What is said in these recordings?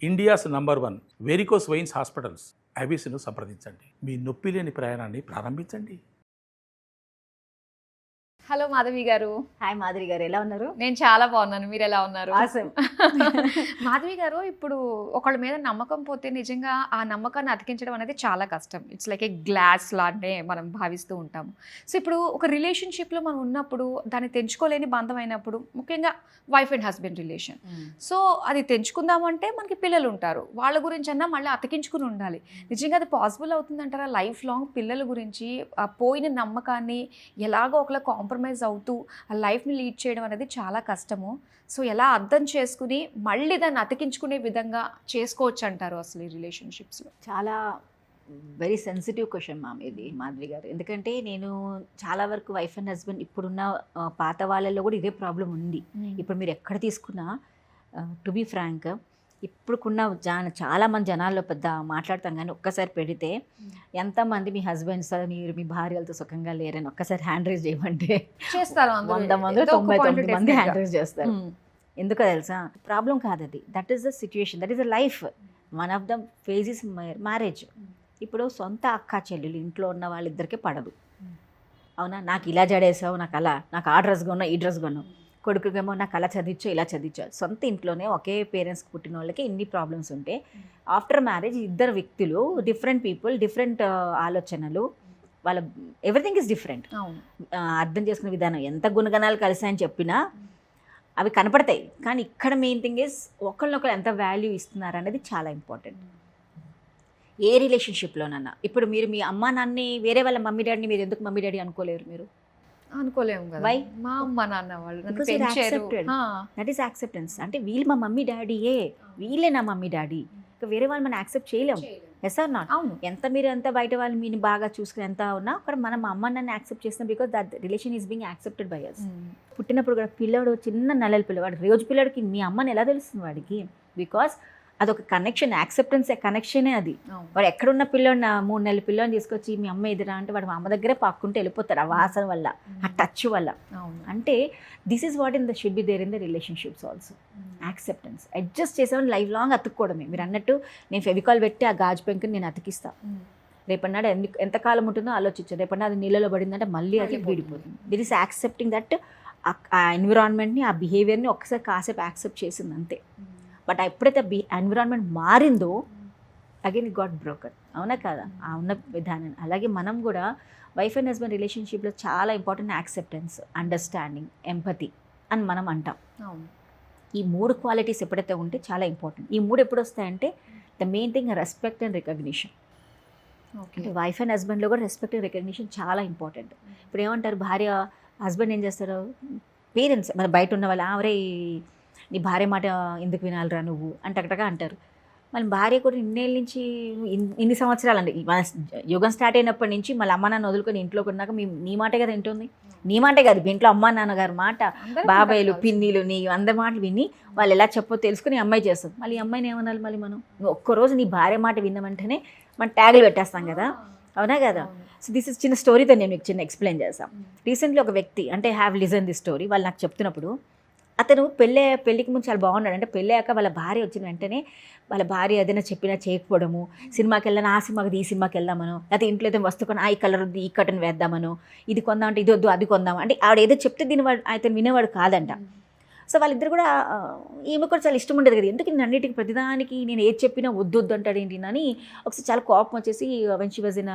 India's number 1 varicose veins hospitals ఐబీసీను సంప్రదించండి. మీ నొప్పి లేని ప్రయాణాన్ని ప్రారంభించండి. హలో మాధవి గారు. హాయ్ మాధురి గారు, ఎలా ఉన్నారు? నేను చాలా బాగున్నాను, మీరు ఎలా ఉన్నారు? ఆసమ్. మాధవి గారు, ఇప్పుడు ఒకళ్ళ మీద నమ్మకం పోతే నిజంగా ఆ నమ్మకాన్ని అతికించడం అనేది చాలా కష్టం. ఇట్స్ లైక్ ఏ గ్లాస్ లాంటి మనం భావిస్తూ ఉంటాము. సో ఇప్పుడు ఒక రిలేషన్షిప్లో మనం ఉన్నప్పుడు దాన్ని తెంచుకోలేని బంధం అయినప్పుడు, ముఖ్యంగా wife and husband relation, so అది తెంచుకుందామంటే మనకి పిల్లలు ఉంటారు, వాళ్ళ గురించి అన్నా మళ్ళీ అతికించుకుని ఉండాలి. నిజంగా అది పాసిబుల్ అవుతుందంటారా? లైఫ్ లాంగ్ పిల్లల గురించి ఆ పోయిన నమ్మకాన్ని ఎలాగో ఒకలా కాంప్రమైజ్ అవుతూ ఆ లైఫ్ని లీడ్ చేయడం అనేది చాలా కష్టము. సో ఎలా అర్థం చేసుకుని మళ్ళీ దాన్ని అతికించుకునే విధంగా చేసుకోవచ్చు అంటారు అసలు ఈ రిలేషన్షిప్స్లో? చాలా వెరీ సెన్సిటివ్ క్వశ్చన్ మ్యామ్ ఇది, మాధురి గారు. ఎందుకంటే నేను చాలా వరకు వైఫ్ అండ్ హస్బెండ్ ఇప్పుడున్న పాత వాళ్ళల్లో కూడా ఇదే ప్రాబ్లం ఉంది. ఇప్పుడు మీరు ఎక్కడ తీసుకున్నా, టు బీ ఫ్రాంక్, ఇప్పుడుకున్న చాలా మంది జనాల్లో పెద్ద మాట్లాడతాం, కానీ ఒక్కసారి పెడితే ఎంతమంది మీ హస్బెండ్స్ మీరు మీ భార్యలతో సుఖంగా లేరని ఒక్కసారి హ్యాండ్ రైజ్ చేయమంటే చేస్తారు 100 మంది 99 మంది హ్యాండ్ రైజ్ చేస్తారు. ఎందుకో తెలుసా? ప్రాబ్లం కాదు అది, that is the situation, that is the life. One of the phases marriage. ఇప్పుడు సొంత అక్క చెల్లెలు ఇంట్లో ఉన్న వాళ్ళిద్దరికీ పడదు, అవునా? నాకు ఇలా జడేసావు, నాకు ఆ డ్రెస్ కొన్నావు, ఈ డ్రెస్ కొన్నావు. కొడుకుకేమో నాకు అలా చదివించో ఇలా చదివించో. సొంత ఇంట్లోనే ఒకే పేరెంట్స్కి పుట్టిన వాళ్ళకి ఇన్ని ప్రాబ్లమ్స్ ఉంటే, ఆఫ్టర్ మ్యారేజ్ ఇద్దరు వ్యక్తులు, డిఫరెంట్ పీపుల్, డిఫరెంట్ ఆలోచనలు, వాళ్ళ ఎవ్రీథింగ్ ఈజ్ డిఫరెంట్. అర్థం చేసుకునే విధానం, ఎంత గుణగణాలు కలిసాయని చెప్పినా అవి కనపడతాయి. కానీ ఇక్కడ మెయిన్ థింగ్ ఈజ్ ఒకళ్ళనొకరు ఎంత వాల్యూ ఇస్తున్నారు అనేది చాలా ఇంపార్టెంట్. ఏ రిలేషన్షిప్లోనన్నా ఇప్పుడు మీరు మీ అమ్మ నాన్నని, వేరే వాళ్ళ మమ్మీ డాడీని మీరు ఎందుకు మమ్మీ డాడీ అనుకోలేరు? మీరు అనుకోలేము కదా. Why? మా అమ్మ నాన్న వాళ్ళు నన్ను Because you're పెంచారు. accepted. That is acceptance. అంటే వీళ్ళు మా మమ్మీ డాడీయే, వీళ్ళే నా మమ్మీ డాడీ, ఇంకా వేరే వాళ్ళు మనం యాక్సెప్ట్ చేయలేము. Yes or not? అవును. మీరు ఎంత బయట వాళ్ళు మీరు బాగా చూసుకుని ఎంత ఉన్నా అక్కడ మనం మా అమ్మ నన్ను యాక్సెప్ట్ చేస్తున్నాం, because that relation is being accepted by us. పుట్టినప్పుడు కూడా పిల్లవాడు, చిన్న నెలల పిల్లవాడు, రోజు పిల్లడికి మీ అమ్మని ఎలా తెలుస్తుంది వాడికి? బికాస్ అదొక కనెక్షన్, యాక్సెప్టెన్స్ కనెక్షనే అది. వాడు ఎక్కడున్న పిల్లోని, 3 నెలల పిల్లని తీసుకొచ్చి మీ అమ్మ ఎదురా అంటే వాడు మా అమ్మ దగ్గరే పాక్కుంటే వెళ్ళిపోతాడు, ఆ వాసన వల్ల, ఆ టచ్ వల్ల. అంటే this is what in the should be there in the relationships also. Acceptance. Adjust చేసామని లైఫ్ లాంగ్ అతుక్కోవడమే. మీరు అన్నట్టు నేను ఫెవికాల్ పెట్టి ఆ గాజు పెంకుని నేను అతికిస్తాను, రేపన్నాడు ఎంతకాలం ఉంటుందో ఆలోచించాను, రేపన్నా అది నీళ్ళలో పడిందంటే మళ్ళీ అది విడిపోతుంది. దిస్ ఈస్ యాక్సెప్టింగ్ దట్ ఆ ఎన్విరాన్మెంట్ని, ఆ బిహేవియర్ని ఒక్కసారి కాసేపు యాక్సెప్ట్ చేసింది అంతే. బట్ ఎప్పుడైతే ఎన్విరాన్మెంట్ మారిందో అగైన్ ఇట్ గాట్ బ్రోకన్. అవునా కాదా? ఆ ఉన్న విధానం. అలాగే మనం కూడా వైఫ్ అండ్ హస్బెండ్ రిలేషన్షిప్లో చాలా ఇంపార్టెంట్ యాక్సెప్టెన్స్, అండర్స్టాండింగ్, ఎంపతి అని మనం అంటాం. ఈ 3 క్వాలిటీస్ ఎప్పుడైతే ఉంటే చాలా ఇంపార్టెంట్. ఈ 3 ఎప్పుడు వస్తాయంటే the main thing respect and recognition. అంటే వైఫ్ అండ్ హస్బెండ్లో కూడా రెస్పెక్ట్ అండ్ రికగ్నిషన్ చాలా ఇంపార్టెంట్. ఇప్పుడు ఏమంటారు, భార్య హస్బెండ్ ఏం చేస్తారు, పేరెంట్స్ మన బయట ఉన్న వాళ్ళు, ఆవరే నీ భార్య మాట ఎందుకు వినాలిరా నువ్వు అంటకటగా అంటారు. మళ్ళీ భార్య కూడా ఇన్నేళ్ళ నుంచి, ఇన్ని సంవత్సరాలు అండి, మన యుగం స్టార్ట్ అయినప్పటి నుంచి మళ్ళీ అమ్మ నాన్న వదులుకొని ఇంట్లో కొన్నాక నీ మాటే కదా వింటుంది. నీ మాటే కాదు, ఇంట్లో అమ్మ నాన్నగారి మాట, బాబాయిలు, పిన్నిలు, నీ అందరి మాటలు విని వాళ్ళు ఎలా చెప్పో తెలుసుకుని అమ్మాయి చేస్తుంది. మళ్ళీ ఈ అమ్మాయిని ఏమనాలి? మళ్ళీ మనం ఒక్కరోజు నీ భార్య మాట విన్నామంటేనే మనం ట్యాగులు పెట్టేస్తాం కదా, అవునా కదా? సో దిస్ ఇస్ చిన్న స్టోరీతో నేను మీకు చిన్న ఎక్స్ప్లెయిన్ చేస్తాను. రీసెంట్లీ ఒక వ్యక్తి, అంటే హ్యావ్ లిజన్ ది స్టోరీ, వాళ్ళు నాకు చెప్తున్నప్పుడు, అతను పెళ్ళికి ముందు చాలా బాగున్నాడు. అంటే పెళ్ళాక వాళ్ళ భార్య వచ్చిన వెంటనే వాళ్ళ భార్య ఏదైనా చెప్పినా చేయకపోవడము, సినిమాకి వెళ్ళాను, ఆ సినిమాకి ఈ సినిమాకి వెళ్దామను, లేకపోతే ఇంట్లో అయితే వస్తు కొని ఈ కలర్ ఉంది, ఈ కటన్ వేద్దామను, ఇది కొందామంటే ఇది వద్దు అది కొందాం అంటే ఆవిడ ఏదో చెప్తే దీని అతను వినేవాడు కాదంట. సో వాళ్ళిద్దరు కూడా, ఈమె కూడా చాలా ఇష్టం ఉండేది కదా, ఎందుకు నేను అన్నిటికి ప్రతిదానికి నేను ఏది చెప్పినా వద్దు అంటాడు ఏంటి అని ఒకసారి చాలా కోపం వచ్చేసి, when she was in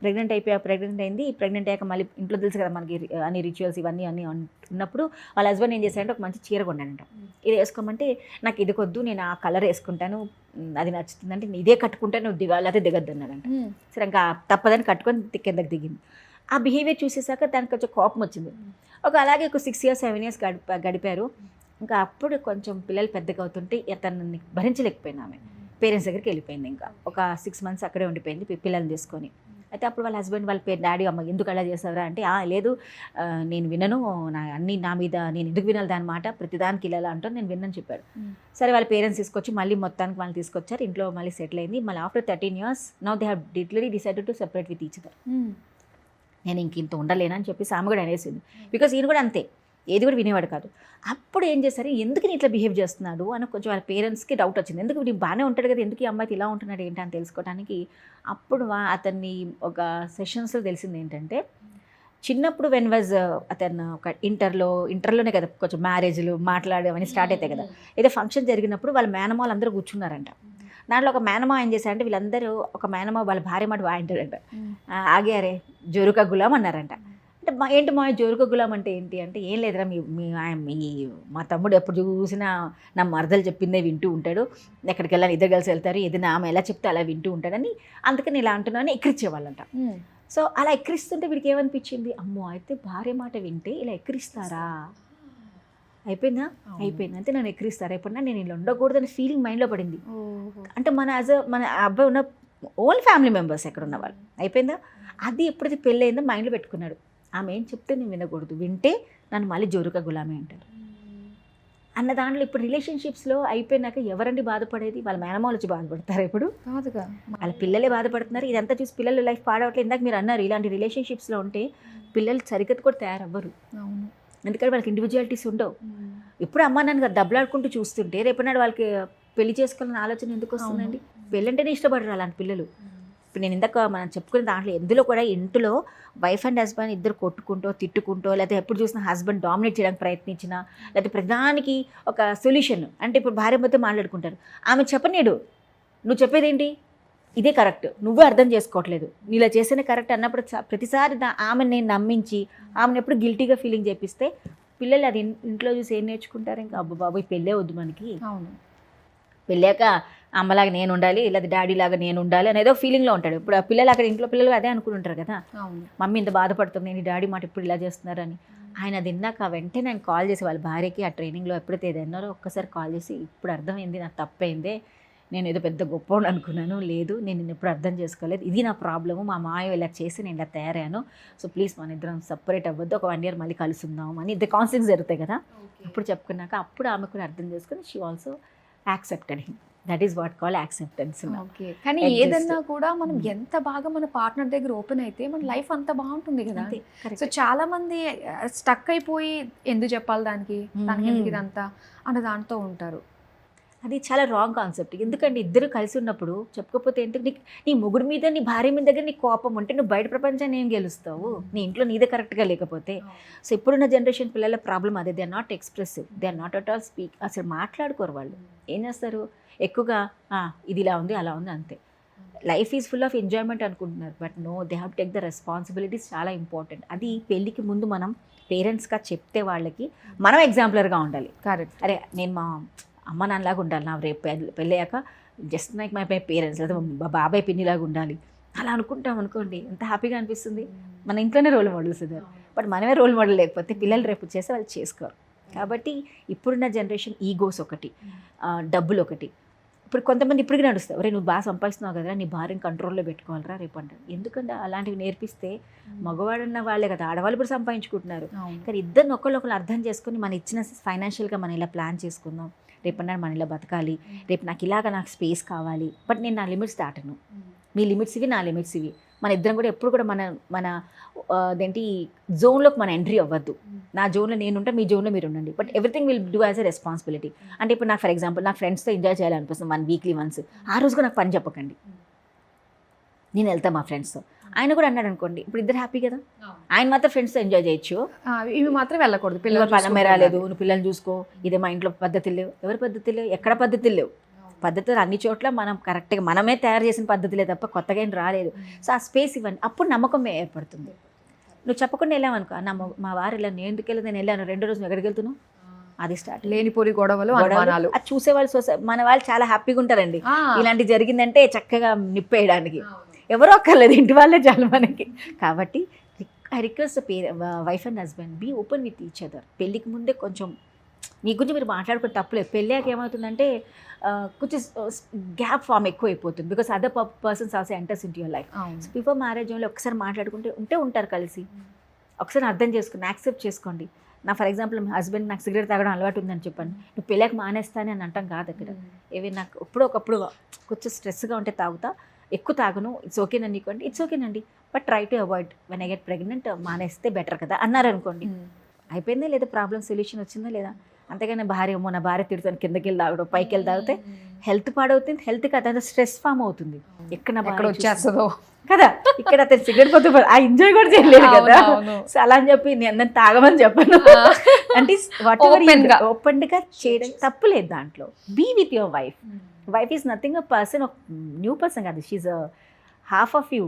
pregnant అయింది. ప్రెగ్నెంట్ అయ్యాక మళ్ళీ ఇంట్లో తెలుసు కదా మనకి అన్ని రిచువల్స్ ఇవన్నీ ఉన్నప్పుడు వాళ్ళ హస్బెండ్ ఏం చేశాడంటే ఒక మంచి చీర కొన్నాడంట. ఇది వేసుకోమంటే నాకు ఇది కొద్దు, నేను ఆ కలర్ వేసుకుంటాను, అది నచ్చుతుందంటే ఇదే కట్టుకుంటే నువ్వు లేకపోతే దిగద్దు అన్నాడంట. సరే ఇంకా తప్పదని కట్టుకొని కిందకి దిగింది. ఆ బిహేవియర్ చూసేసాక దానికి కొంచెం కోపం వచ్చింది. అలాగే ఒక 6 years 7 years గడిపారు. ఇంకా అప్పుడు కొంచెం పిల్లలు పెద్దగా అవుతుంటే అతన్ని భరించలేకపోయింది. ఆమె పేరెంట్స్ దగ్గరికి వెళ్ళిపోయింది. ఇంకా ఒక 6 months అక్కడే ఉండిపోయింది పిల్లల్ని తీసుకొని. అయితే అప్పుడు వాళ్ళ హస్బెండ్ వాళ్ళ డాడీ అమ్మ ఎందుకు అలా చేస్తారా అంటే, లేదు నేను వినను, నా మీద నేను ఎందుకు వినాలి దాని మాట, ప్రతిదానికి ఇలా అంటాను, నేను విన్నని చెప్పాడు. సరే వాళ్ళ పేరెంట్స్ తీసుకొచ్చి మళ్ళీ మొత్తానికి వాళ్ళు తీసుకొచ్చారు, ఇంట్లో మళ్ళీ సెటిల్ అయింది. మళ్ళీ after 13 years now they have decided to separate with each other. నేను ఇంత ఉండలేనని చెప్పేసి ఆమె కూడా అనేసింది. బికాస్ ఈయన కూడా అంతే, ఏది కూడా వినేవాడు కాదు. అప్పుడు ఏం చేశారు, ఎందుకు నేను ఇట్లా బిహేవ్ చేస్తున్నాడు అని కొంచెం వాళ్ళ పేరెంట్స్కి డౌట్ వచ్చింది. ఎందుకు వీడు బాగానే ఉంటాడు కదా, ఎందుకు ఈ అమ్మాయికి ఇలా ఉంటున్నాడు ఏంటి అని తెలుసుకోవడానికి. అప్పుడు అతన్ని ఒక సెషన్స్లో తెలిసింది ఏంటంటే, చిన్నప్పుడు వెన్ వాజ్ అతను ఒక ఇంటర్లోనే కదా కొంచెం మ్యారేజ్లు మాట్లాడేవన్నీ స్టార్ట్ అవుతాయి కదా, ఏదో ఫంక్షన్ జరిగినప్పుడు వాళ్ళ మేనమాలు అందరూ కూర్చున్నారంట. దాంట్లో ఒక మేనమా ఏం చేశారంటే, వీళ్ళందరూ ఒక మేనమా వాళ్ళ భార్య మాట వాయింటాడంట. ఆగారే జోరుకా గులాం అన్నారంట. అంటే ఏంటి మా జోరుకా గులాం అంటే ఏంటి అంటే, ఏం లేదురా మా తమ్ముడు ఎప్పుడు చూసినా నా మరదలు చెప్పిందే వింటూ ఉంటాడు, ఎక్కడికి వెళ్ళాలి ఇద్దరు కలిసి వెళ్తారు, ఏదైనా ఆమె ఎలా చెప్తే అలా వింటూ ఉంటాడని, అందుకని ఇలా అంటున్నాను ఎక్కిరించేవాళ్ళంట. సో అలా ఎక్కిరిస్తుంటే వీడికి ఏమనిపించింది, అమ్మో అయితే భార్య మాట వింటే ఇలా ఎక్కిరిస్తారా, అయిపోయింది అంటే నన్ను ఎక్కిరిస్తారా, ఎప్పుడన్నా నేను ఇలా ఉండకూడదని ఫీలింగ్ మైండ్లో పడింది. అంటే మన అబ్బాయి ఉన్న ఓన్ ఫ్యామిలీ మెంబర్స్ ఎక్కడ ఉన్న వాళ్ళు, అయిపోయిందా. అది ఎప్పుడైతే పెళ్ళయిందో మైండ్లో పెట్టుకున్నాడు, ఆమె ఏం చెప్తే నేను వినకూడదు, వింటే నన్ను మళ్ళీ జోరుగా గులామే అంటారు అన్న దాంట్లో. ఇప్పుడు రిలేషన్షిప్స్లో అయిపోయినాక ఎవరండి బాధపడేది, వాళ్ళ మేనమాలు వచ్చి బాధపడతారు, ఇప్పుడు కాదుగా వాళ్ళ పిల్లలే బాధపడుతున్నారు. ఇదంతా చూసి పిల్లలు లైఫ్ పాడవట్లేదు. ఇందాక మీరు అన్నారు, ఇలాంటి రిలేషన్షిప్స్లో ఉంటే పిల్లలు సరిగ్గా కూడా తయారవ్వరు. ఎందుకంటే వాళ్ళకి ఇండివిజువాలిటీస్ ఉండవు. ఎప్పుడు అమ్మ నాన్న దెబ్బలాడుకుంటూ చూస్తుంటే రేపటినాడు వాళ్ళకి పెళ్లి చేసుకోవాలని ఆలోచన ఎందుకు వస్తుందండి. పెళ్ళంటేనే ఇష్టపడరు అలాంటి పిల్లలు. ఇప్పుడు నేను ఇందాక మనం చెప్పుకునే దాంట్లో ఎందులో కూడా ఇంట్లో వైఫ్ అండ్ హస్బెండ్ ఇద్దరు కొట్టుకుంటూ తిట్టుకుంటూ, లేకపోతే ఎప్పుడు చూసినా హస్బెండ్ డామినేట్ చేయడానికి ప్రయత్నించినా, లేకపోతే ప్రధానికి ఒక సొల్యూషన్ అంటే ఇప్పుడు భార్య మధ్య మాట్లాడుకుంటారు, ఆమె చెప్పనీడు, నువ్వు చెప్పేదేంటి ఇదే కరెక్ట్, నువ్వే అర్థం చేసుకోవట్లేదు, నీలా చేస్తేనే కరెక్ట్ అన్నప్పుడు ప్రతిసారి ఆమెను నేను నమ్మించి ఆమెను ఎప్పుడు గిల్టీగా ఫీలింగ్ చేపిస్తే పిల్లలు అది ఇంట్లో చూసి ఏం నేర్చుకుంటారు, ఇంకా అబ్బా బాబు పెళ్ళే వద్దు మనకి, అవును పెళ్ళాక అమ్మలాగా నేను ఉండాలి లేదా డాడీ లాగా నేను ఉండాలి అనేదో ఫీలింగ్లో ఉంటాడు. ఇప్పుడు ఆ పిల్లలు అక్కడ ఇంట్లో పిల్లలు అదే అనుకుంటుంటారు కదా, మమ్మీ ఇంత బాధపడుతుంది, నేను డాడీ మాట ఇప్పుడు ఇలా చేస్తున్నారని. ఆయన తిన్నాక వెంటనే నేను కాల్ చేసి వాళ్ళ భార్యకి ఆ ట్రైనింగ్లో ఎప్పుడైతే ఏదన్నారో ఒక్కసారి కాల్ చేసి, ఇప్పుడు అర్థమైంది నాకు తప్పైందే, నేను ఏదో పెద్ద గొప్ప అనుకున్నాను, లేదు నేను నిన్ను ఎప్పుడు అర్థం చేసుకోలేదు, ఇది నా ప్రాబ్లము, మా మాయ ఇలా చేసి నేను ఇలా తయారయ్యాను, సో ప్లీజ్ మన ఇద్దరం సపరేట్ అవ్వద్దు, ఒక 1 year మళ్ళీ కలుసుందాం అని ఇద్దరు కాన్ఫ్లిక్ట్స్ జరుగుతాయి కదా. అప్పుడు చెప్పుకున్నాక అప్పుడు ఆమె కూడా అర్థం చేసుకుని she also accepted him. That is what call acceptance. Okay, కానీ ఏదన్నా కూడా మనం ఎంత బాగా మన పార్ట్నర్ దగ్గర ఓపెన్ అయితే మన లైఫ్ అంత బాగుంటుంది కదా. సో చాలా మంది స్టక్ అయిపోయి ఎందుకు చెప్పాలి దానికి ఎందుకు ఇదంతా అన్న దాంతో ఉంటారు. అది చాలా రాంగ్ కాన్సెప్ట్. ఎందుకంటే ఇద్దరు కలిసి ఉన్నప్పుడు చెప్పుకోకపోతే ఏంటి, నీ మొగుడు మీద నీ భార్య మీద దగ్గర నీ కోపం ఉంటే నువ్వు బయట ప్రపంచాన్ని ఏం గెలుస్తావు, నీ ఇంట్లో నీదే కరెక్ట్గా లేకపోతే. సో ఇప్పుడున్న జనరేషన్ పిల్లల ప్రాబ్లం అదే, they are not expressive, they are not at all speak, అసలు మాట్లాడుకోరు వాళ్ళు. ఏం చేస్తారు, ఎక్కువగా ఇది ఇలా ఉంది అలా ఉంది అంతే. Life is full of enjoyment అనుకుంటున్నారు, but no, they have take the responsibilities, చాలా ఇంపార్టెంట్. అది పెళ్ళికి ముందు మనం పేరెంట్స్గా చెప్తే వాళ్ళకి మనం ఎగ్జాంపులర్గా ఉండాలి. కరెక్ట్, అరే నేను మా అమ్మ నాన్నలాగా ఉండాలి, నా రేపు పెళ్ళయ్యాక జస్ట్ లైక్ మై పేరెంట్స్ లేదా మా బాబాయ్ పిన్నిలాగా ఉండాలి అలా అనుకుంటాం అనుకోండి, ఎంత హ్యాపీగా అనిపిస్తుంది. మన ఇంట్లోనే రోల్ మోడల్స్ ఇద్దరు, బట్ మనమే రోల్ మోడల్ లేకపోతే పిల్లలు రేపు చేస్తే వాళ్ళు చేసుకోరు. కాబట్టి ఇప్పుడున్న జనరేషన్ ఈగోస్ ఒకటి, డబ్బులు ఒకటి. ఇప్పుడు కొంతమంది ఇప్పటికీ నడుస్తారు, అరే నువ్వు బాగా సంపాదిస్తున్నావు కదా, నీ భార్యను కంట్రోల్లో పెట్టుకోవాలరా రేపు అంటారు. ఎందుకంటే అలాంటివి నేర్పిస్తే మగవాడున్న వాళ్ళే కదా, ఆడవాళ్ళు ఇప్పుడు సంపాదించుకుంటున్నారు. కానీ ఇద్దరిని ఒకళ్ళు అర్థం చేసుకుని మన ఇచ్చిన ఫైనాన్షియల్గా మనం ఇలా ప్లాన్ చేసుకుందాం, రేపన్నాడు మన ఇలా బతకాలి, రేపు నాకు ఇలాగ నాకు స్పేస్ కావాలి, బట్ నేను నా లిమిట్స్ దాటను, మీ లిమిట్స్ ఇవి నా లిమిట్స్ ఇవి. మన ఇద్దరం కూడా ఎప్పుడు కూడా మన అదేంటి జోన్లోకి మన ఎంట్రీ అవ్వద్దు. నా జోన్లో నేను ఉంటా, మీ జోన్లో మీరు ఉండండి, but everything will do as a responsibility. అంటే ఇప్పుడు నాకు ఫర్ ఎగ్జాంపుల్ నాకు ఫ్రెండ్స్తో ఎంజాయ్ చేయాలనిపిస్తుంది 1 weekly once, ఆ రోజు కూడా నాకు పని చెప్పకండి, నేను వెళ్తాను మా ఫ్రెండ్స్తో. ఆయన కూడా అన్నాడు అనుకోండి, ఇప్పుడు ఇద్దరు హ్యాపీ కదా, ఆయన మాత్రం ఫ్రెండ్స్తో ఎంజాయ్ చేయొచ్చు, ఇవి మాత్రం వెళ్ళకూడదు, పిల్లలు పనమే రాలేదు, నువ్వు పిల్లలు చూసుకో, ఇదే మా ఇంట్లో పద్ధతులు లేవు. ఎవరి పద్ధతులు లేవు, ఎక్కడ పద్ధతులు లేవు. పద్ధతులు అన్ని చోట్ల మనం కరెక్ట్గా మనమే తయారు చేసిన పద్ధతులే తప్ప కొత్తగా ఏం రాలేదు. సో ఆ స్పేస్ ఇవ్వండి, అప్పుడు నమ్మకం ఏర్పడుతుంది. నువ్వు చెప్పకుండా వెళ్ళామనుకో, మా వారు ఇలా నేను ఎందుకు వెళ్ళదు, నేను వెళ్ళాను 2 రోజులు ఎక్కడికి వెళ్తున్నావు, అది స్టార్ట్. లేనిపోని గొడవలు అనుమానాలు. అది చూసేవాళ్ళు మన వాళ్ళు చాలా హ్యాపీగా ఉంటారండి, ఇలాంటి జరిగిందంటే చక్కగా నిప్పేయడానికి ఎవరో అక్కర్లేదు, ఇంటి వాళ్ళే చాలు మనకి. కాబట్టి I request wife and husband be open with each other. పెళ్ళికి ముందే కొంచెం మీ గురించి మీరు మాట్లాడుకుని తప్పలేదు. పెళ్ళాక ఏమవుతుందంటే కొంచెం గ్యాప్ ఫామ్ ఎక్కువ అయిపోతుంది, because other persons also enters in your life. So before marriage only ఒకసారి మాట్లాడుకుంటే ఉంటారు కలిసి, ఒకసారి అర్థం చేసుకుని యాక్సెప్ట్ చేసుకోండి. నా ఫర్ ఎగ్జాంపుల్ మా హస్బెండ్ నాకు సిగరెట్ తాగడం అలవాటు ఉందని చెప్పండి, నువ్వు పెళ్ళాక మానేస్తానే అని అంటాం కాదు. అక్కడ ఏవి నాకు ఒకప్పుడు కొంచెం స్ట్రెస్గా ఉంటే తాగుతా, ఎక్కువ తాగను, ఇట్స్ ఓకేనండి అనుకోండి, ఇట్స్ ఓకేనండి, but try to avoid when I get pregnant, మానేస్తే బెటర్ కదా అన్నారు అనుకోండి, అయిపోయిందా లేదా, ప్రాబ్లం సొల్యూషన్ వచ్చిందా లేదా. అంతేగాని నా భార్య తిడుతాను కిందకి వెళ్ళి తాగడం పైకి వెళ్ళి తాగితే హెల్త్ పాడవుతుంది, హెల్త్కి అతను స్ట్రెస్ ఫామ్ అవుతుంది. ఎక్కడ వచ్చేస్తుందో కదా, ఇక్కడ అతను సిగరెట్ పోతే ఆ ఎంజాయ్ కూడా చేయలేదు కదా. సో అలా అని చెప్పి నేను తాగమని చెప్పాను. అంటే ఓపెన్ గా చేయడం తప్పులేదు దాంట్లో. Be with your wife. Wife is nothing a person, ఒక న్యూ పర్సన్ కాదు, she's half of you.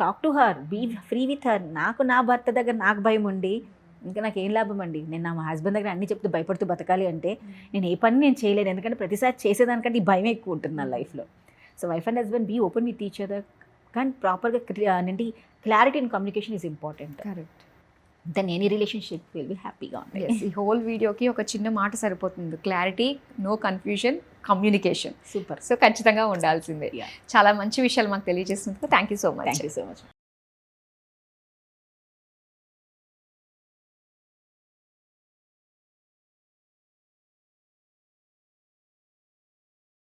Talk to her, be free with her. నాకు నా భర్త దగ్గర నాకు భయం ఉండి ఇంకా నాకు ఏం లాభం అండి. నేను నా హస్బెండ్ దగ్గర అన్ని చెప్తూ భయపడుతూ బతకాలి అంటే నేను ఏ పని నేను చేయలేను. ఎందుకంటే ప్రతిసారి చేసేదానికంటే ఈ భయం ఎక్కువ ఉంటుంది నా లైఫ్లో. So wife and husband be open with each other, కానీ ప్రాపర్గా ఏంటి clarity and communication is important. Correct. Then any relationship will be హ్యాపీగా ఉంటుంది. ఈ హోల్ వీడియోకి ఒక చిన్న మాట సరిపోతుంది, clarity, no confusion, communication. Super. So ఖచ్చితంగా ఉండాల్సిందే. చాలా మంచి విషయాలు మాకు తెలియజేసినందుకు thank you so much. Thank you so much.